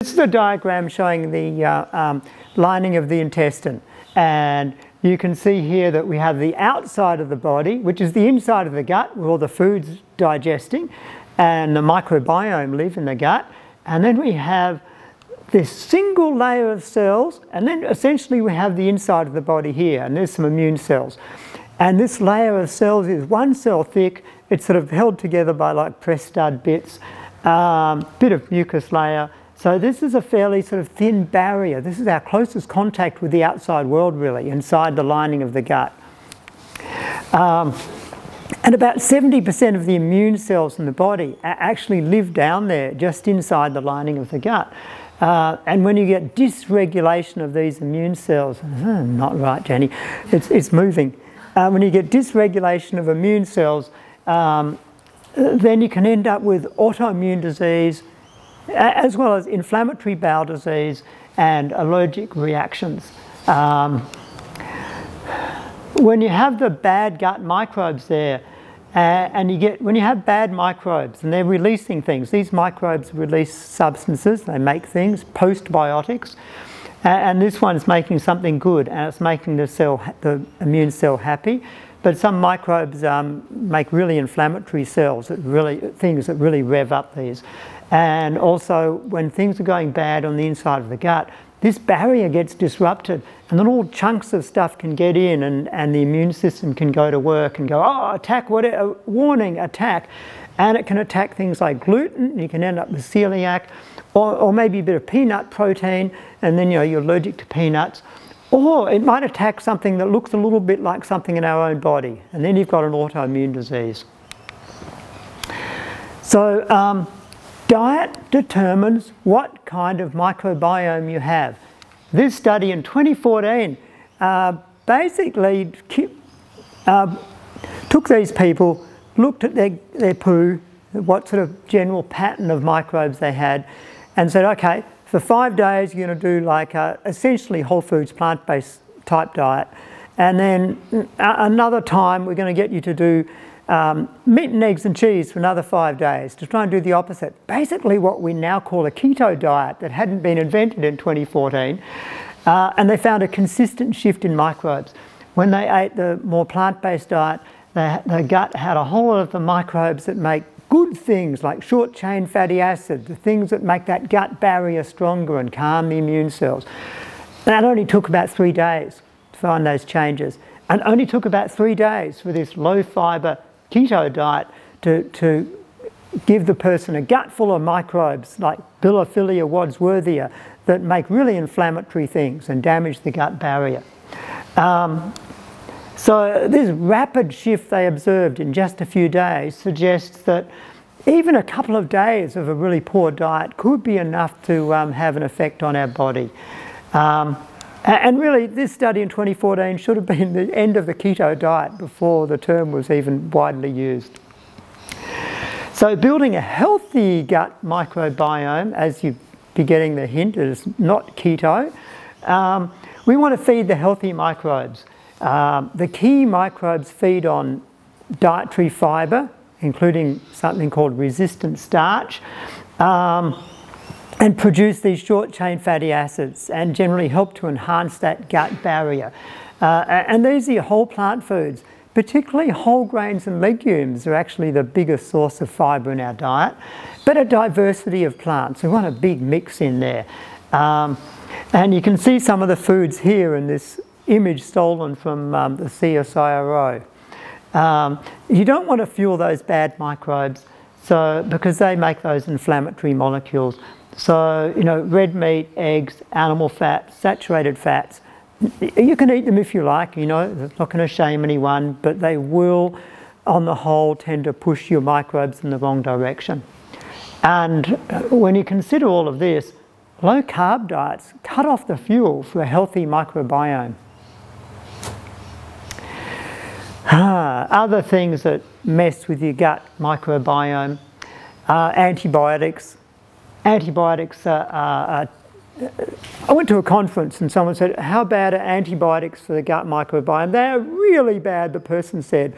This is a diagram showing the lining of the intestine, and you can see here that we have the outside of the body, which is the inside of the gut where all the food's digesting, and the microbiome live in the gut. And then we have this single layer of cells, and then essentially we have the inside of the body here, and there's some immune cells. And this layer of cells is one cell thick. It's sort of held together by like press stud bits, bit of mucus layer. So this is a fairly sort of thin barrier. This is our closest contact with the outside world, really, inside the lining of the gut. And about 70% of the immune cells in the body actually live down there, just inside the lining of the gut. And when you get dysregulation of these immune cells, not right, Jenny, it's moving. When you get dysregulation of immune cells, then you can end up with autoimmune disease, as well as inflammatory bowel disease and allergic reactions. When you have the bad gut microbes there, when you have bad microbes and they're releasing things, these microbes release substances, they make things, postbiotics, and this one's making something good, and it's making the immune cell happy. But some microbes make really inflammatory cells, things that really rev up these. And also, when things are going bad on the inside of the gut, this barrier gets disrupted, and then all chunks of stuff can get in, and the immune system can go to work and go, oh, attack, whatever, warning, attack. And it can attack things like gluten. You can end up with celiac, or maybe a bit of peanut protein, and then you're allergic to peanuts. Or it might attack something that looks a little bit like something in our own body, and then you've got an autoimmune disease. So diet determines what kind of microbiome you have. This study in 2014 basically took these people, looked at their poo, what sort of general pattern of microbes they had, and said, okay, for 5 days you're going to do like essentially whole foods, plant-based type diet, and then another time we're going to get you to do meat and eggs and cheese for another 5 days to try and do the opposite. Basically what we now call a keto diet that hadn't been invented in 2014, and they found a consistent shift in microbes. When they ate the more plant-based diet, the gut had a whole lot of the microbes that make good things like short-chain fatty acid, the things that make that gut barrier stronger and calm the immune cells. That only took about 3 days to find those changes, and only took about 3 days for this low-fibre keto diet to give the person a gut full of microbes like Bilophila wadsworthia that make really inflammatory things and damage the gut barrier. So this rapid shift they observed in just a few days suggests that even a couple of days of a really poor diet could be enough to have an effect on our body. And really, this study in 2014 should have been the end of the keto diet before the term was even widely used. So building a healthy gut microbiome, as you'd be getting the hint, is not keto. We want to feed the healthy microbes. The key microbes feed on dietary fibre, including something called resistant starch, and produce these short-chain fatty acids and generally help to enhance that gut barrier. And these are whole plant foods. Particularly whole grains and legumes are actually the biggest source of fibre in our diet, but a diversity of plants. We want a big mix in there. And you can see some of the foods here in this image stolen from the CSIRO. You don't want to fuel those bad microbes because they make those inflammatory molecules. So, red meat, eggs, animal fats, saturated fats, you can eat them if you like, it's not going to shame anyone, but they will, on the whole, tend to push your microbes in the wrong direction. And when you consider all of this, low-carb diets cut off the fuel for a healthy microbiome. Other things that mess with your gut microbiome are antibiotics. Antibiotics are I went to a conference and someone said, how bad are antibiotics for the gut microbiome? They are really bad, the person said.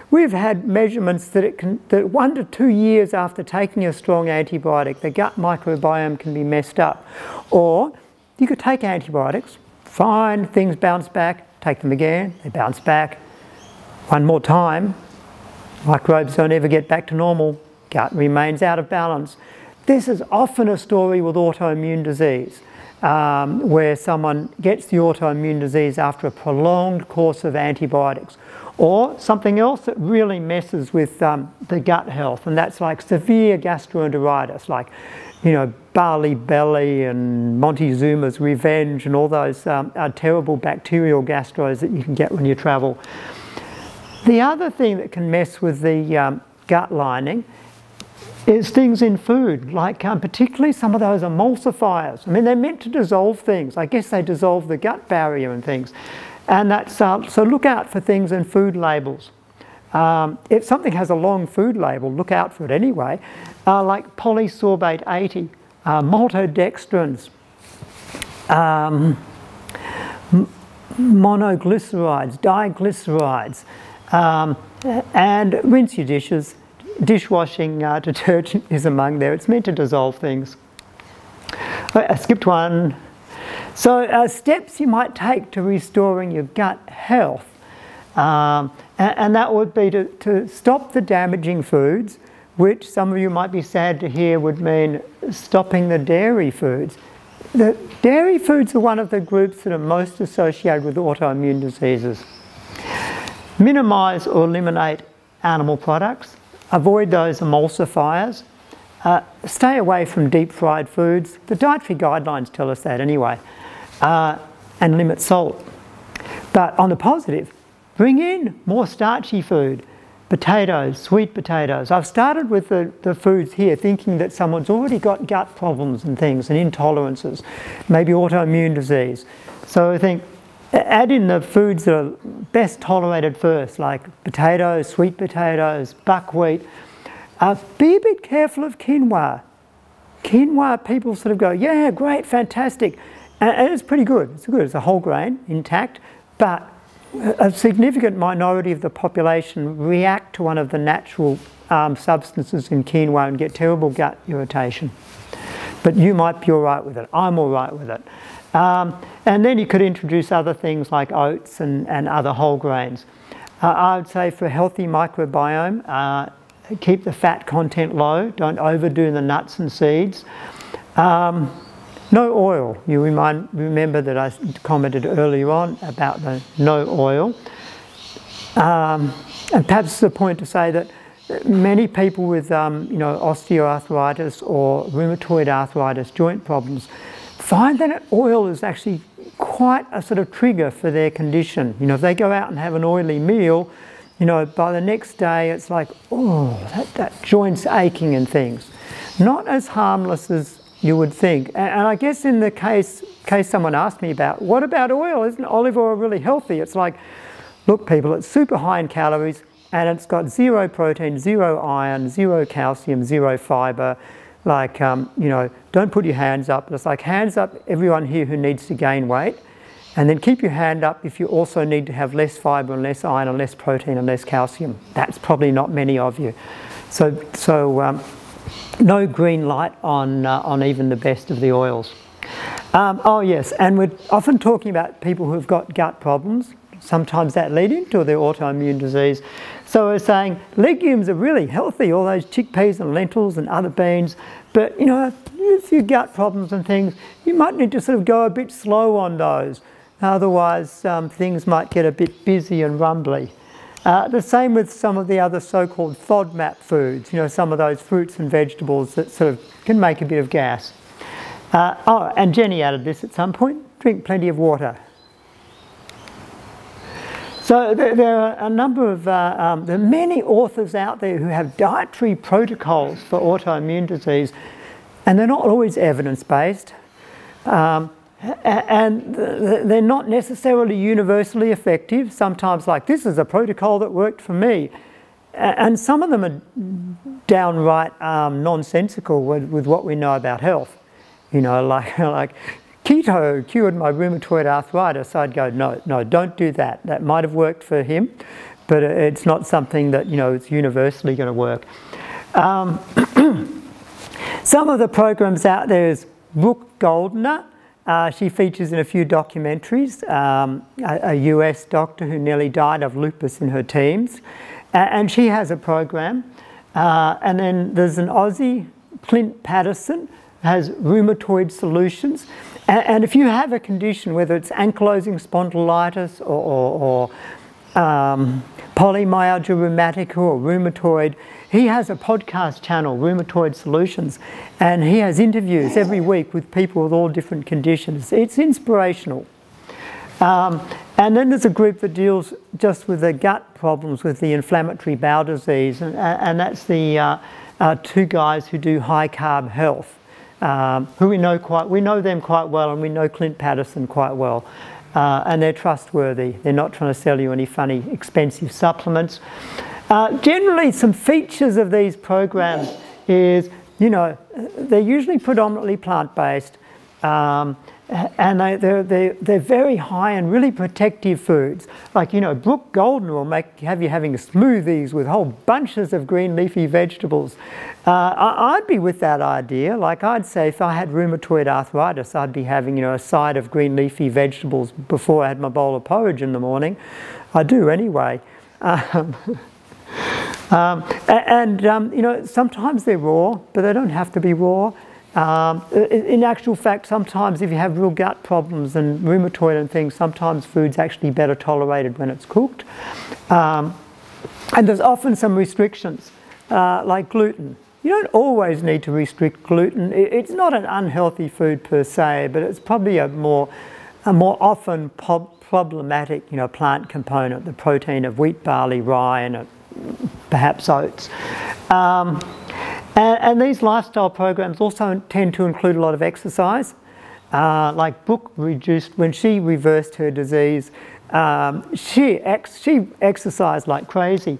we've had measurements that that 1 to 2 years after taking a strong antibiotic, the gut microbiome can be messed up. Or you could take antibiotics, fine, things bounce back, take them again, they bounce back. One more time, microbes don't ever get back to normal, gut remains out of balance. This is often a story with autoimmune disease, where someone gets the autoimmune disease after a prolonged course of antibiotics. Or something else that really messes with the gut health, and that's like severe gastroenteritis, like, you know, barley belly and Montezuma's revenge and all those terrible bacterial gastros that you can get when you travel. The other thing that can mess with the gut lining is things in food, like particularly some of those emulsifiers. I mean, they're meant to dissolve things. I guess they dissolve the gut barrier and things. And that's, so look out for things in food labels. If something has a long food label, look out for it anyway, like polysorbate 80, maltodextrins, monoglycerides, diglycerides, and rinse your dishes. Dishwashing detergent is among there. It's meant to dissolve things. I skipped one. So steps you might take to restoring your gut health, and that would be to stop the damaging foods, which some of you might be sad to hear would mean stopping the dairy foods. The dairy foods are one of the groups that are most associated with autoimmune diseases. Minimise or eliminate animal products. Avoid those emulsifiers. Stay away from deep fried foods. The dietary guidelines tell us that anyway. And limit salt. But on the positive, bring in more starchy food. Potatoes, sweet potatoes. I've started with the foods here thinking that someone's already got gut problems and things and intolerances, maybe autoimmune disease. So I think add in the foods that are best tolerated first, like potatoes, sweet potatoes, buckwheat. Be a bit careful of quinoa. Quinoa, people sort of go, yeah, great, fantastic. And it's pretty good. It's good. It's a whole grain, intact, but a significant minority of the population react to one of the natural substances in quinoa and get terrible gut irritation. But you might be all right with it. I'm all right with it. And then you could introduce other things like oats and other whole grains. I would say for a healthy microbiome, keep the fat content low. Don't overdo the nuts and seeds. No oil. You remember that I commented earlier on about the no oil. And perhaps it's a point to say that many people with osteoarthritis or rheumatoid arthritis, joint problems, find that oil is actually quite a sort of trigger for their condition. You know, if they go out and have an oily meal, you know, by the next day it's like, oh, that joint's aching and things. Not as harmless as you would think. And I guess in the case someone asked me about, what about oil? Isn't olive oil really healthy? It's like, look people, it's super high in calories and it's got 0 protein, 0 iron, 0 calcium, 0 fibre. Like, you know, don't put your hands up. It's like hands up everyone here who needs to gain weight. And then keep your hand up if you also need to have less fibre and less iron and less protein and less calcium. That's probably not many of you. So no green light on even the best of the oils. Oh yes, and we're often talking about people who've got gut problems. Sometimes that leads into their autoimmune disease. So we're saying legumes are really healthy, all those chickpeas and lentils and other beans. But, you know, if you've gut problems and things, you might need to sort of go a bit slow on those. Otherwise, things might get a bit busy and rumbly. The same with some of the other so-called FODMAP foods, you know, some of those fruits and vegetables that sort of can make a bit of gas. Oh, and Jenny added this at some point, drink plenty of water. So there are a number of, there are many authors out there who have dietary protocols for autoimmune disease, and they're not always evidence-based, and they're not necessarily universally effective. Sometimes, like, this is a protocol that worked for me, and some of them are downright nonsensical with what we know about health. You know, like keto cured my rheumatoid arthritis. I'd go, no, don't do that. That might have worked for him, but it's not something that, you know, it's universally going to work. Some of the programs out there is Brooke Goldner. She features in a few documentaries, a US doctor who nearly died of lupus in her teens, and she has a program. And then there's an Aussie, Clint Patterson, has rheumatoid solutions. And if you have a condition, whether it's ankylosing spondylitis or polymyalgia rheumatica or rheumatoid, he has a podcast channel, Rheumatoid Solutions, and he has interviews every week with people with all different conditions. It's inspirational. And then there's a group that deals just with the gut problems with the inflammatory bowel disease, and that's the two guys who do high carb health, who we know them quite well, and we know Clint Patterson quite well. And they're trustworthy. They're not trying to sell you any funny, expensive supplements. Generally, some features of these programs is, you know, they're usually predominantly plant-based, and they're very high in really protective foods. Like, you know, Brooke Goldner will have you having smoothies with whole bunches of green leafy vegetables. I'd be with that idea. Like, I'd say if I had rheumatoid arthritis, I'd be having, you know, a side of green leafy vegetables before I had my bowl of porridge in the morning. I do anyway. You know, sometimes they're raw, but they don't have to be raw. In actual fact, sometimes if you have real gut problems and rheumatoid and things, sometimes food's actually better tolerated when it's cooked. And there's often some restrictions, like gluten. You don't always need to restrict gluten. It's not an unhealthy food per se, but it's probably a more often problematic, you know, plant component, the protein of wheat, barley, rye, and perhaps oats. And these lifestyle programs also tend to include a lot of exercise. Like Brooke when she reversed her disease, she exercised like crazy.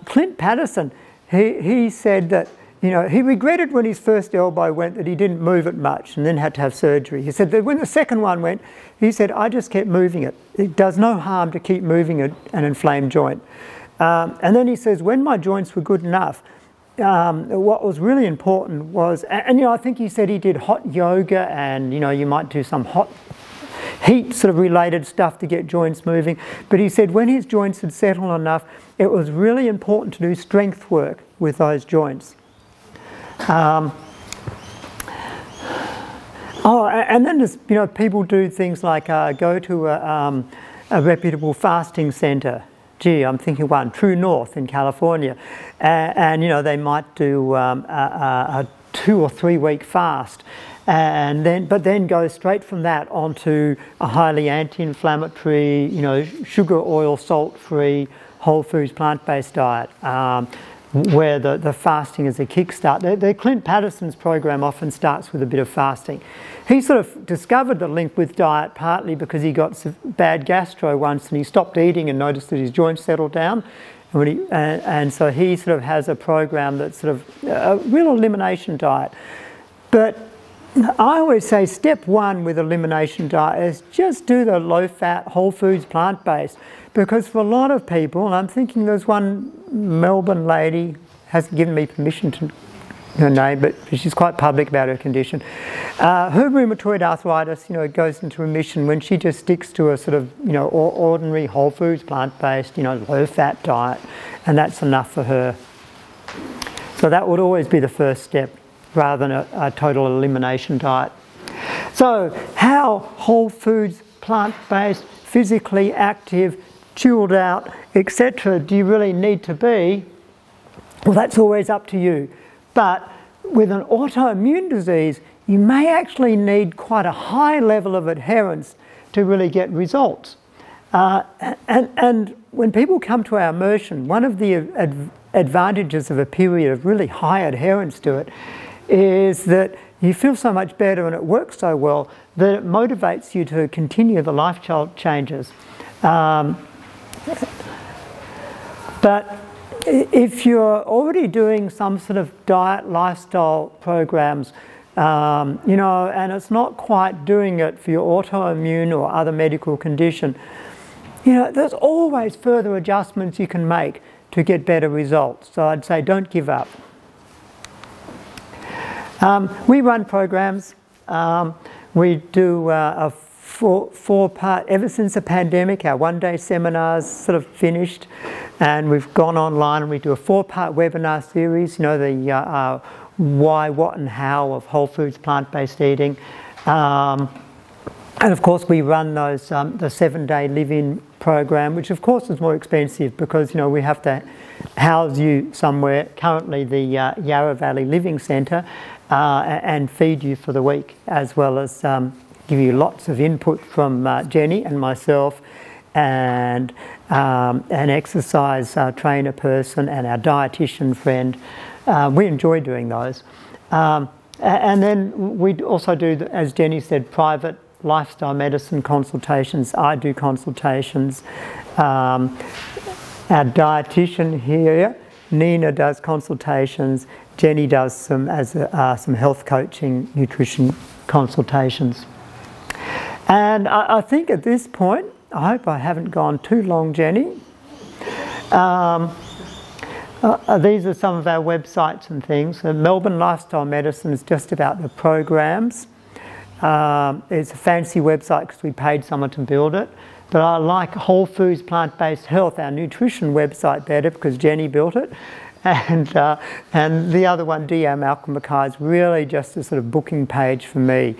Clint Patterson, he said that, you know, he regretted when his first elbow went that he didn't move it much and then had to have surgery. He said that when the second one went, he said, I just kept moving it. It does no harm to keep moving an inflamed joint. And then he says, when my joints were good enough, what was really important was, and you know, I think he said he did hot yoga, and you know, you might do some hot heat sort of related stuff to get joints moving. But he said when his joints had settled enough, it was really important to do strength work with those joints. And then there's, you know, people do things like go to a reputable fasting centre. Gee, I'm thinking one, True North in California, and you know, they might do a 2 or 3 week fast, but then go straight from that onto a highly anti-inflammatory, you know, sugar, oil, salt-free, whole foods, plant-based diet, where the fasting is a kickstart. The Clint Patterson's program often starts with a bit of fasting. He sort of discovered the link with diet partly because he got bad gastro once and he stopped eating and noticed that his joints settled down. And so he sort of has a program that's sort of a real elimination diet. But I always say step one with elimination diet is just do the low-fat, whole foods, plant-based. Because for a lot of people, and I'm thinking there's one Melbourne lady, hasn't given me permission to her name, but she's quite public about her condition. Her rheumatoid arthritis, you know, goes into remission when she just sticks to a sort of, you know, ordinary whole foods, plant-based, you know, low-fat diet, and that's enough for her. So that would always be the first step, rather than a total elimination diet. So how whole foods, plant-based, physically active, chilled out, etc. do you really need to be? Well, that's always up to you. But with an autoimmune disease, you may actually need quite a high level of adherence to really get results. And when people come to our immersion, one of the advantages of a period of really high adherence to it is that you feel so much better and it works so well that it motivates you to continue the lifestyle changes. But if you're already doing some sort of diet lifestyle programs, you know, and it's not quite doing it for your autoimmune or other medical condition, you know, there's always further adjustments you can make to get better results. So I'd say don't give up. We run programs. We do a four-part, ever since the pandemic, our one-day seminars sort of finished, and we've gone online and we do a 4-part webinar series, you know, the why, what and how of whole foods, plant-based eating. And of course we run those, the 7-day live-in program, which of course is more expensive because, you know, we have to house you somewhere, currently the Yarra Valley Living Centre, and feed you for the week, as well as give you lots of input from Jenny and myself, and an exercise trainer person and our dietitian friend. We enjoy doing those. And then we also do, as Jenny said, private lifestyle medicine consultations. I do consultations. Our dietitian here, Nina, does consultations. Jenny does some health coaching, nutrition consultations. And I think at this point, I hope I haven't gone too long, Jenny. These are some of our websites and things. Melbourne Lifestyle Medicine is just about the programs. It's a fancy website because we paid someone to build it. But I like Whole Foods Plant-Based Health, our nutrition website, better because Jenny built it. And the other one, Malcolm Mackay, is really just a sort of booking page for me.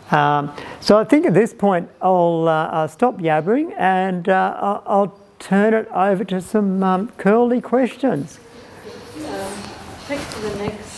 So I think at this point I'll stop yabbering and I'll turn it over to some curly questions. Click to the next